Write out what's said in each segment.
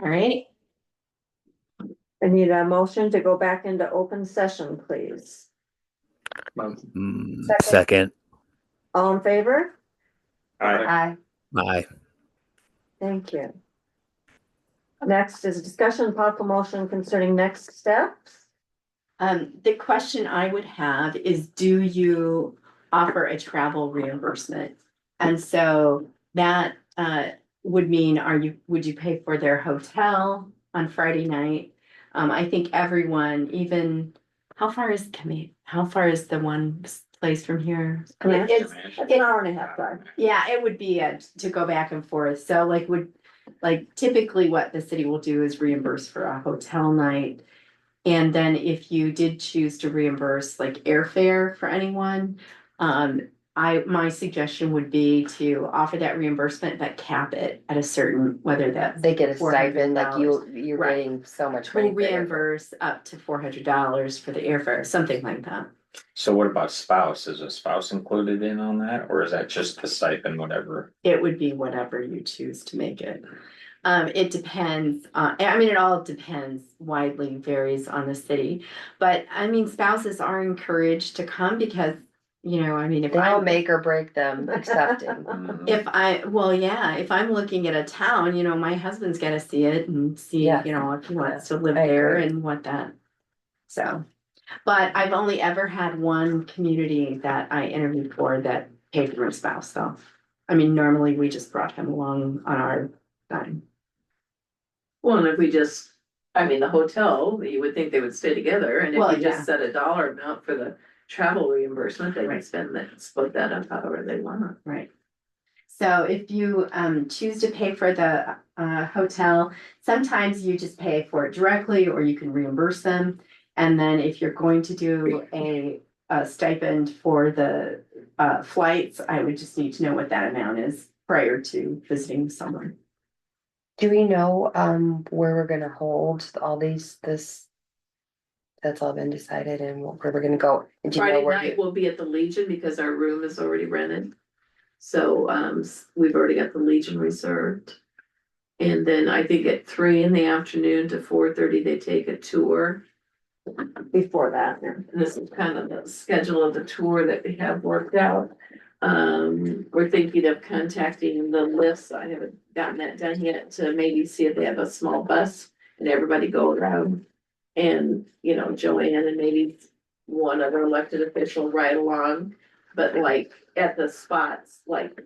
All right, I need a motion to go back into open session, please. Second. All in favor? aye. Aye. Thank you. Next is discussion possible motion concerning next steps. The question I would have is, do you offer a travel reimbursement? And so that would mean, would you pay for their hotel on Friday night? I think everyone, even, how far is the one place from here? It's an hour and a half drive. Yeah, it would be to go back and forth. So like typically what the city will do is reimburse for a hotel night. And then if you did choose to reimburse like airfare for anyone, my suggestion would be to offer that reimbursement, but cap it at a certain, whether that's They get a stipend, like $400. you're Right. getting so much We'll money. for airfare. reimburse up to $400 for the airfare, something like that. So what about spouse? Is a spouse included in on that, or is that just the stipend, whatever? It would be whatever you choose to make it. It depends, it all depends, widely varies on the city. But I mean, spouses are encouraged to come because, if They I don't make or break them accepting. if I'm looking at a town, my husband's gotta see it and see, Yeah. if he wants to live I there agree. and what that. So, but I've only ever had one community that I interviewed for that paid for my spouse, so. I mean, normally we just brought him along on our dime. Well, and if we just, the hotel, you would think they would stay together, and if Well, you yeah. just set a dollar amount for the travel reimbursement, they can Right. spend that, split that up however they want. Right. So if you choose to pay for the hotel, sometimes you just pay for it directly or you can reimburse them. And then if you're going to do a stipend for the flights, I would just need to know what that amount is prior to visiting someone. Do we know where we're gonna hold all this? That's all been decided and where we're gonna go. And do you know Friday where night will be at the Legion because our room is already rented. So, we've already got the Legion reserved. And then I think at 3 in the afternoon to 4:30, they take a tour. Before that, yeah. And this is kind of the schedule of the tour that we have worked out. We're thinking of contacting the lifts. I haven't gotten that done yet to maybe see if they have a small bus and everybody go around. And, Joanne and maybe one other elected official ride along, but like at the spots, like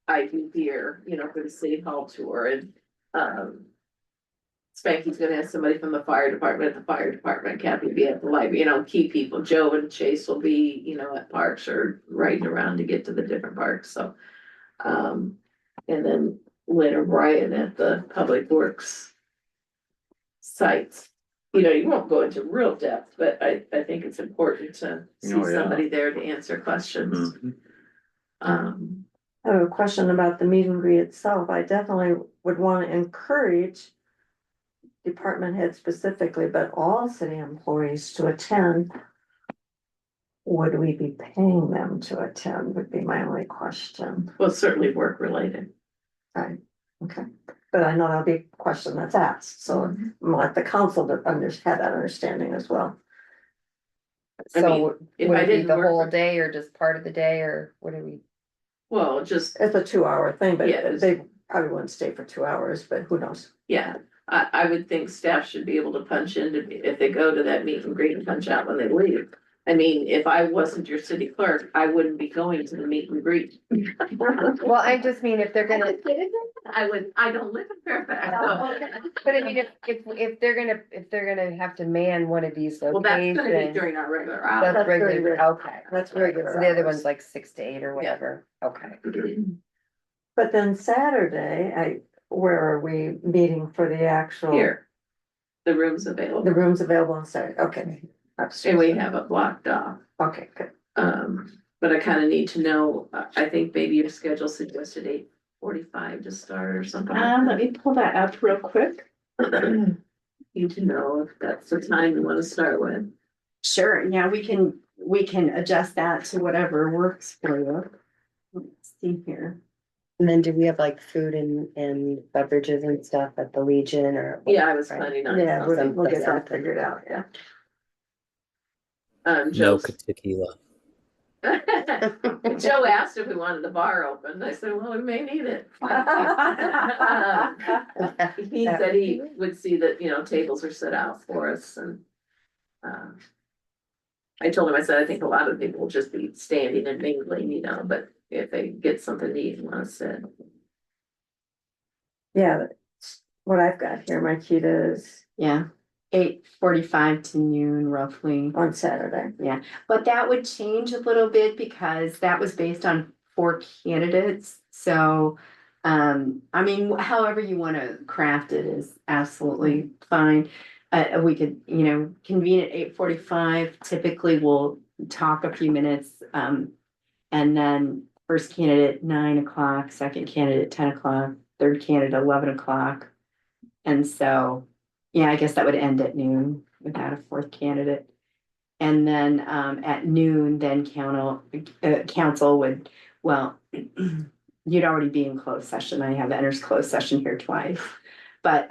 I do here, for the city hall tour and, Spanky's gonna have somebody from the fire department at the fire department, Kathy will be at the library, key people, Joe and Chase will be, at parks or riding around to get to the different parks, so. And then Lynn or Brian at the public works sites. You won't go into real depth, but I think it's important to see Oh, yeah. somebody there to answer questions. I have a question about the meet and greet itself. I definitely would want to encourage department heads specifically, but all city employees to attend. Would we be paying them to attend would be my only question. Well, certainly work related. Right, okay, but I know that'll be a question that's asked, so I'm let the council have that understanding as well. I So mean, if would I it be didn't the work whole for- day or just part of the day or what do we? Well, just, It's a 2 hour thing, but Yeah. they probably wouldn't stay for 2 hours, but who knows? yeah, I would think staff should be able to punch in if they go to that meet and greet and punch out when they leave. I mean, if I wasn't your city clerk, I wouldn't be going to the meet and greet. Well, I just mean if they're gonna, I don't live in Fairfax. so- but I mean, if they're gonna have to man one of these Well, that's gonna be locations. during our regular hours. That's regular, okay. That's regular So the other hours. one's like 6 to 8 or whatever, okay. But then Saturday, where are we meeting for the actual? Here, the room's The available, room's available on Saturday, okay. and we have it blocked off. Okay, good. But I kind of need to know, I think maybe your schedule suggested 8:45 to start or something. Let me pull that up real quick. Need to know if that's the time you want to start with. Sure, yeah, we can adjust that to whatever works for you. Let's see here. And then do we have like food and beverages and stuff at the Legion or? Yeah, I was Right. planning on. Yeah, we'll get that Something. figured out, yeah. No Joe tequila. Joe asked if we wanted the bar open. I said, well, we may need it. He said he would see that, tables are set out for us and. I told him, I said, I think a lot of people will just be standing and mingling, but if they get something to eat and want to sit. Yeah, that's what I've got here, my quota is Yeah, 8:45 to noon roughly. on Saturday. But that would change a little bit because that was based on 4 candidates. So, I mean, however you want to craft it is absolutely fine. We could, convene at 8:45. Typically, we'll talk a few minutes, and then first candidate 9 o'clock, second candidate 10 o'clock, third candidate 11 o'clock. And so, yeah, I guess that would end at noon without a fourth candidate. And then at noon, then council would, well, you'd already be in closed session. I have enters closed session here twice. But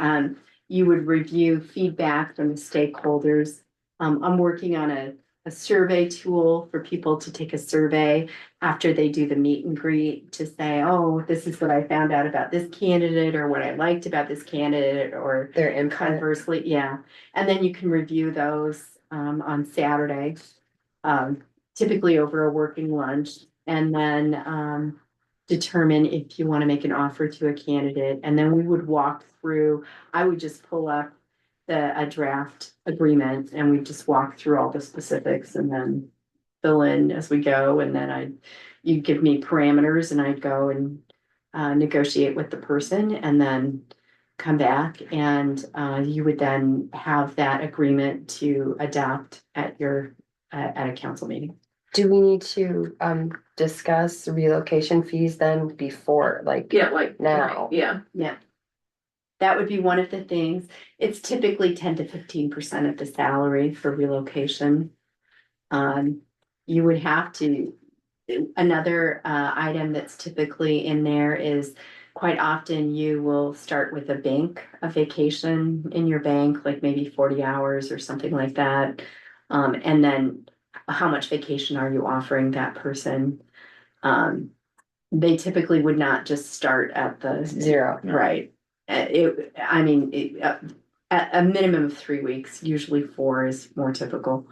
you would review feedback from the stakeholders. I'm working on a survey tool for people to take a survey after they do the meet and greet to say, oh, this is what I found out about this candidate or what I liked about this candidate or Their input. conversely, yeah. And then you can review those on Saturday, typically over a working lunch, and then determine if you want to make an offer to a candidate. And then we would walk through, I would just pull up a draft agreement and we just walk through all the specifics and then fill in as we go. And then you give me parameters and I'd go and negotiate with the person and then come back and you would then have that agreement to adopt at at a council meeting. Do we need to discuss relocation fees then before, like? Yeah, like. Now. Yeah. Yeah. That would be one of the things. It's typically 10 to 15% of the salary for relocation. You would have to, another item that's typically in there is quite often you will start with a vacation in your bank, like maybe 40 hours or something like that. And then how much vacation are you offering that person? They typically would not just start at the Zero. right. At a minimum of 3 weeks, usually 4 is more typical.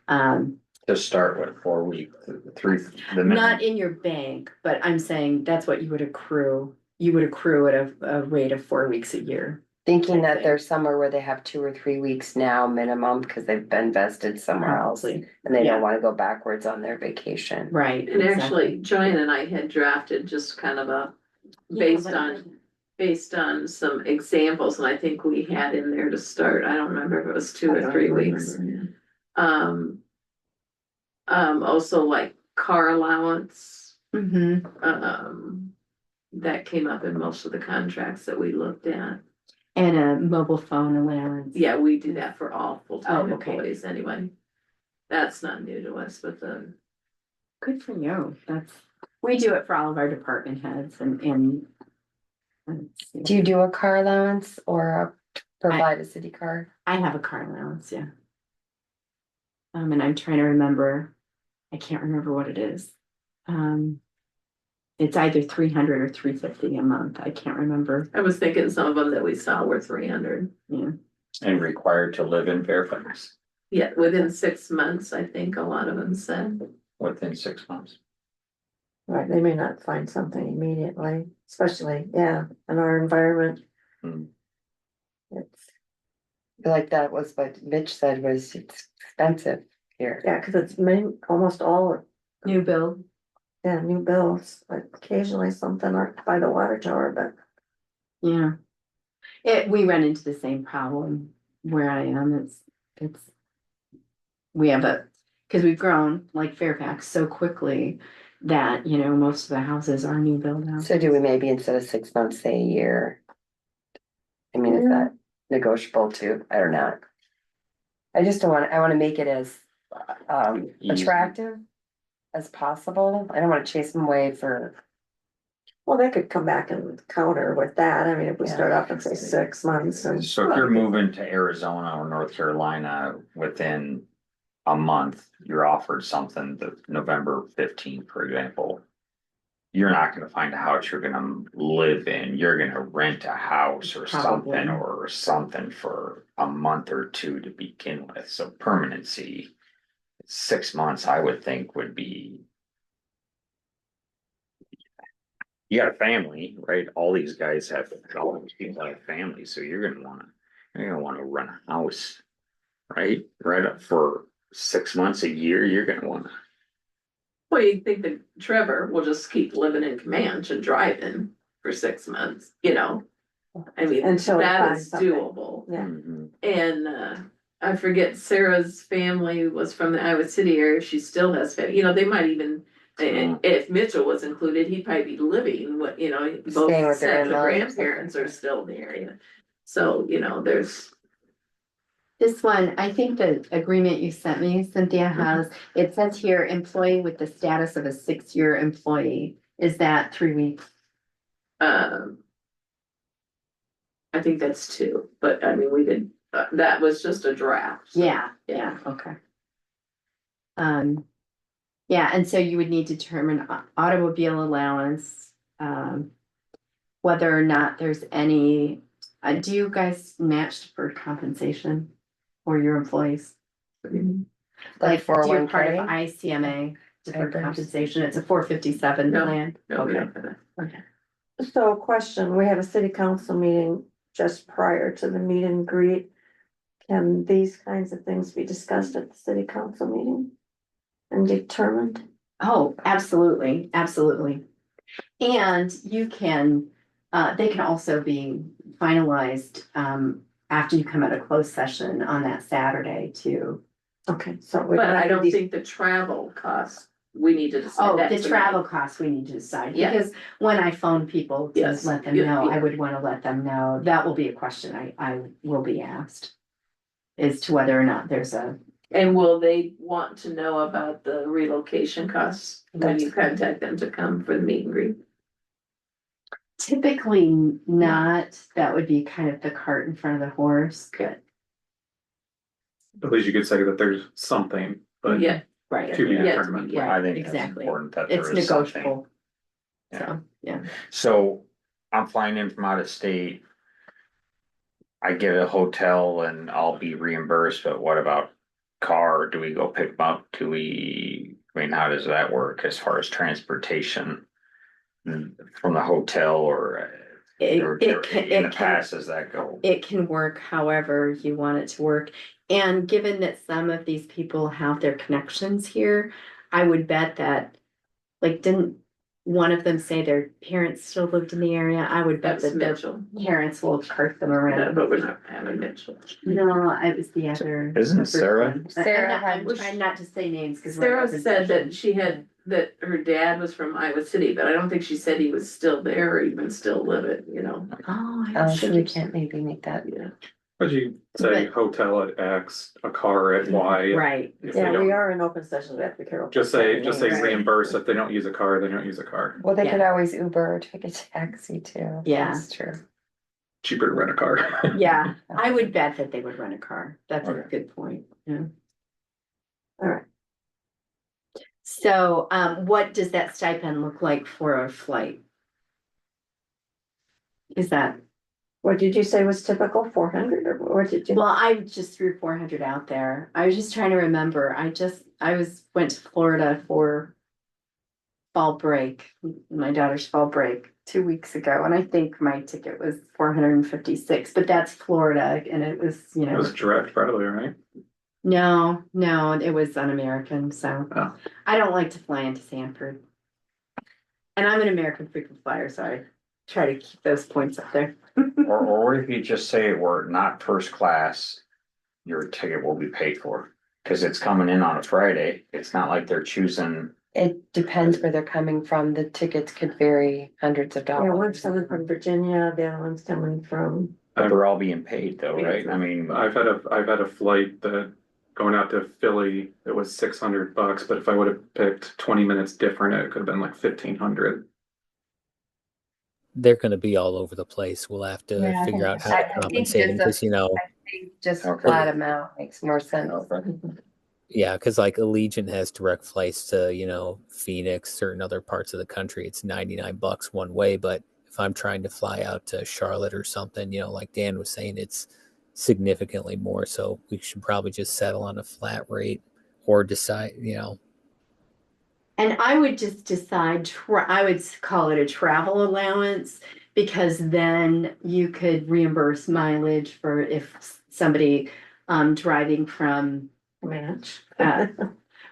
To start with 4 weeks, the Not in your bank, but I'm saying that's what you would accrue. You would accrue at a rate of 4 weeks a year. Thinking that there's somewhere where they have 2 or 3 weeks now minimum because they've been vested somewhere else Probably. and they Yeah. don't want to go backwards on their vacation. Right. And actually, Joanne and I had drafted just kind of a, based on some examples, and I think we had in there to start, I don't remember if it was 2 or 3 weeks. Also like car allowance, that came up in most of the contracts that we looked at. And a mobile phone allowance. Yeah, we do that for all full-time Oh, okay. employees anyway. That's not new to us, but Good for you. We do it for all of our department heads and. Let's see. Do you do a car allowance or provide a city car? I have a car allowance, yeah. And I'm trying to remember, I can't remember what it is. It's either 300 or 350 a month. I can't remember. I was thinking some of them that we saw were 300. Yeah. and required to live in Fairfax Yeah, within 6 months, I think a lot of them said. within 6 months. Right, they may not find something immediately, especially, yeah, in our environment. Hmm. It's, I feel like that was what Mitch said was it's expensive here. yeah, cause it's almost all, New build. yeah, new bills, like occasionally something by the water tower, but. Yeah. We run into the same problem where I am. We have because we've grown like Fairfax so quickly that, most of the houses are new build houses. So do we maybe instead of 6 months, say a year? I mean, is that negotiable too? I don't know. I just don't want, I want to make it as Easy. attractive as possible. I don't want to chase them away for Well, they could come back and counter with that. I mean, if we Yeah. start off and say 6 months and. So if you're moving to Arizona or North Carolina within a month, you're offered something the November 15th, for example. You're not gonna find a house you're gonna live in. You're gonna rent a house or Probably. something for a month or two to begin with. So permanency, 6 months, I would think would be. You got a family, right? All these guys have, all these people have families, so you're gonna wanna rent a house. Right, right up for 6 months, a year, you're gonna wanna. Well, you think that Trevor will just keep living in Comanche and driving for 6 months, you know? I mean, Until he that finds is something. doable. Yeah. Mhm. And I forget Sarah's family was from the Iowa City area. She still has family, you know, they might even. If Mitchell was included, he'd probably be living, what, you know, both Staying with their sets of in-laws. grandparents are still in the area. So, you know, there's, This one, I think the agreement you sent me, Cynthia, has, it says here, employee with the status of a 6-year employee. Is that 3 weeks? I think that's 2, but I mean, we did, that was just a draft. so, Yeah, okay. Yeah, and so you would need to determine automobile allowance, whether or not there's any, do you guys match deferred compensation for your employees? Like Do you're part of 401k? ICMA deferred Members. compensation? It's a 457 No, plan. No, we Okay. don't have that. Okay. So question, we have a city council meeting just prior to the meet and greet. Can these kinds of things be discussed at the city council meeting? And determined? Oh, absolutely, absolutely. And you can, they can also be finalized, after you come out of closed session on that Saturday too. Okay, so. we But I have to don't think the travel costs, we need to decide Oh, that the tonight. travel costs we need to decide, Yeah. because when I phone people to Yes, let them yeah, know, yeah. I would wanna let them know, that will be a question I will be asked. As to whether or not there's a, And will they want to know about the relocation costs when you contact them to come for the meet and greet? typically not, that would be kind of the cart in front of the horse. Good. At least you could say that there's something, but Yeah, Right, to be Yeah, determined. yeah. I think that's exactly. important that It's there is something. negotiable. Yeah. So, yeah. So I'm flying in from out of state. I get a hotel and I'll be reimbursed, but what about car? Do we go pick them up? I mean, how does that work as far as transportation? From the hotel or It in the can, past, does that go? it can work however you want it to work. And given that some of these people have their connections here, I would bet that, like, didn't one of them say their parents still lived in the area? I would bet that's that their Mitchell. parents will cart them No, around. but we're not having Mitchell. No, it was the other. Isn't the first Sarah? one. Sarah I'm had- trying not to say names because. Sarah said that she had, that her dad was from Iowa City, but I don't think she said he was still there or even still living, you know? Oh, I Oh, so we see. can't maybe make that. Yeah. But you say But- hotel at X, a car at Y. Right. If they Yeah, we don't, are in open session, we have to be careful. just say Right. reimburse. If they don't use a car, they don't use a car. Well, they Yeah. could always Uber or take a taxi too. Yeah. That's true. Cheaper to rent a car. Yeah, I would bet that they would rent a car. That's a Okay. good point, yeah. All right. So, what does that stipend look like for a flight? Is that, What did you say was typical, 400 or what did you? well, I just threw 400 out there. I was just trying to remember. Went to Florida for fall break, my daughter's fall break 2 weeks ago, and I think my ticket was 456, but that's Florida, and it was, you It was know, direct probably, right? no, it was un-American, so Oh. I don't like to fly into Sanford. And I'm an American frequent flyer, so I try to keep those points up there. Or what if you just say we're not first class, your ticket will be paid for? Cause it's coming in on a Friday. It's not like they're choosing. It depends where they're coming from. The tickets could vary hundreds of Yeah, dollars. one's coming from Virginia, the other one's coming from, But they're all being paid though, right? I mean, I've had a flight that going out to Philly, it was $600, but if I would have picked 20 minutes different, it could have been like 1,500. they're gonna be all over the place. We'll have to Yeah, I figure think out so. how I to think compensate them, just because I think just Okay. flat amount makes more sense. yeah, because like Allegiant has direct flights to, Phoenix, certain other parts of the country. It's $99 one way, but if I'm trying to fly out to Charlotte or something, like Dan was saying, it's significantly more. So we should probably just settle on a flat rate or decide, And I would just decide, I would call it a travel allowance, because then you could reimburse mileage for if somebody driving from, Manage. Well-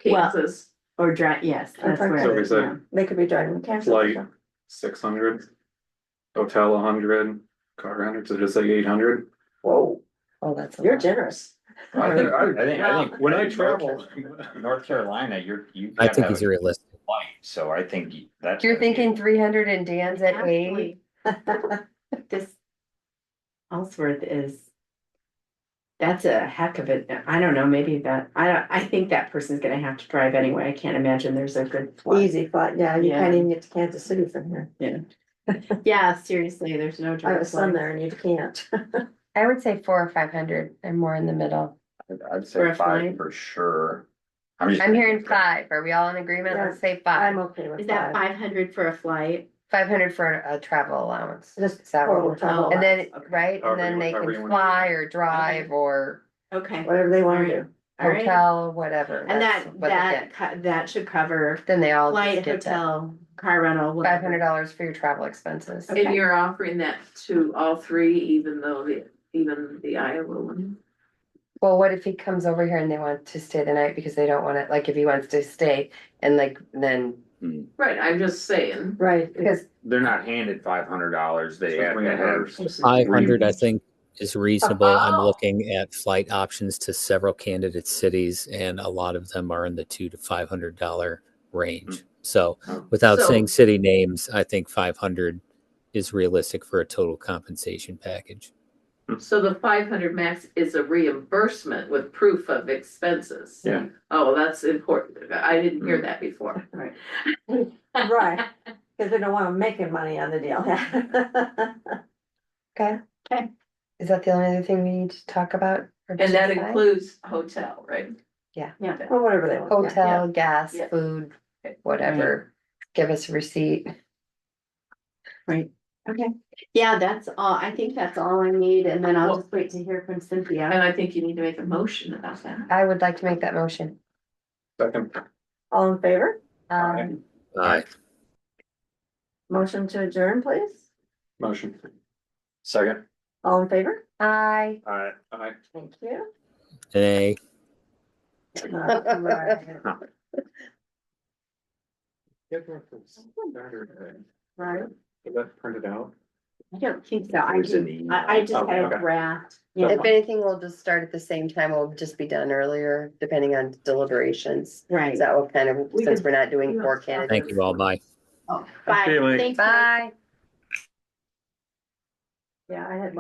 Kansas. or drive, yes, that's Okay. where. So we said- yeah. They could be driving Kansas. Flight 600, hotel 100, car 100, so just like 800. Whoa, Oh, that's a you're lot. generous. I think When I North travel, North Carolina, you I gotta think have he's a realistic. flight, so I think that's. You're gonna be- thinking 300 and Dan's at 8? Actually, this Ellsworth that's a heck of it. I don't know, maybe I think that person's gonna have to drive anyway. I can't imagine there's a good flight. Easy flight, yeah, you Yeah. can't even get to Kansas City from here. Yeah, seriously, there's no I have direct a son flight. there and you can't. I would say 400 or 500. I'm more in the middle. I'd For say a 5 flight? for sure. I'm I'm hearing 5. Are we all in agreement? Yeah, Let's say 5. I'm okay with Is that that. 500 for a flight? 500 for a travel allowance. Just Is that total what- travel, And then, Okay. right, and then they However you can wanna- fly or drive or Okay, whatever they wanna Alright. do. all right. hotel, whatever. And That's that, what they that, get. that should cover Then they all flight, just get that. hotel, car rental, whatever. $500 for your travel expenses. Okay. And you're offering that to all three, even the Iowa one? Well, what if he comes over here and they want to stay the night because they don't want to, like, if he wants to stay and then, Right, I'm just saying. Right, because They're not handed $500, they So have to have. reimbursed. 500, I think, is reasonable. I'm Oh. looking at flight options to several candidate cities, and a lot of them are in the $200 to $500 range. So, without So- saying city names, I think 500 is realistic for a total compensation package. So the 500 max is a reimbursement with proof of expenses. Yeah. Oh, that's important. I didn't hear that before. Right. right, cause they don't want them making money on the deal. okay. Okay. Is that the only other thing we need to talk about? for And that July? includes hotel, right? Yeah. Or whatever they want. yeah. Hotel, gas, Yeah. food, whatever. Give us a receipt. Right, okay. Yeah, that's all. I think that's all I need, and then I'll Well- just wait to hear from Cynthia. And I think you need to make a motion about that. I would like to make that motion. Second. All in favor? Um, Aye. Motion to adjourn, please? Motion. Second. All in favor? I. Aye. Aye. Thank you. Nay. Right. Right. Is that printed out? I don't think so. It was in the email. I just Okay, had a okay. draft. Yeah, If anything, we'll just start at the same time. We'll just be done earlier, depending on deliberations. right. That will kind of, We since could- we're not doing 4 candidates. Thank you all. Bye. Oh, bye. Okay, Lee. Thanks, guys. Bye. Yeah, I had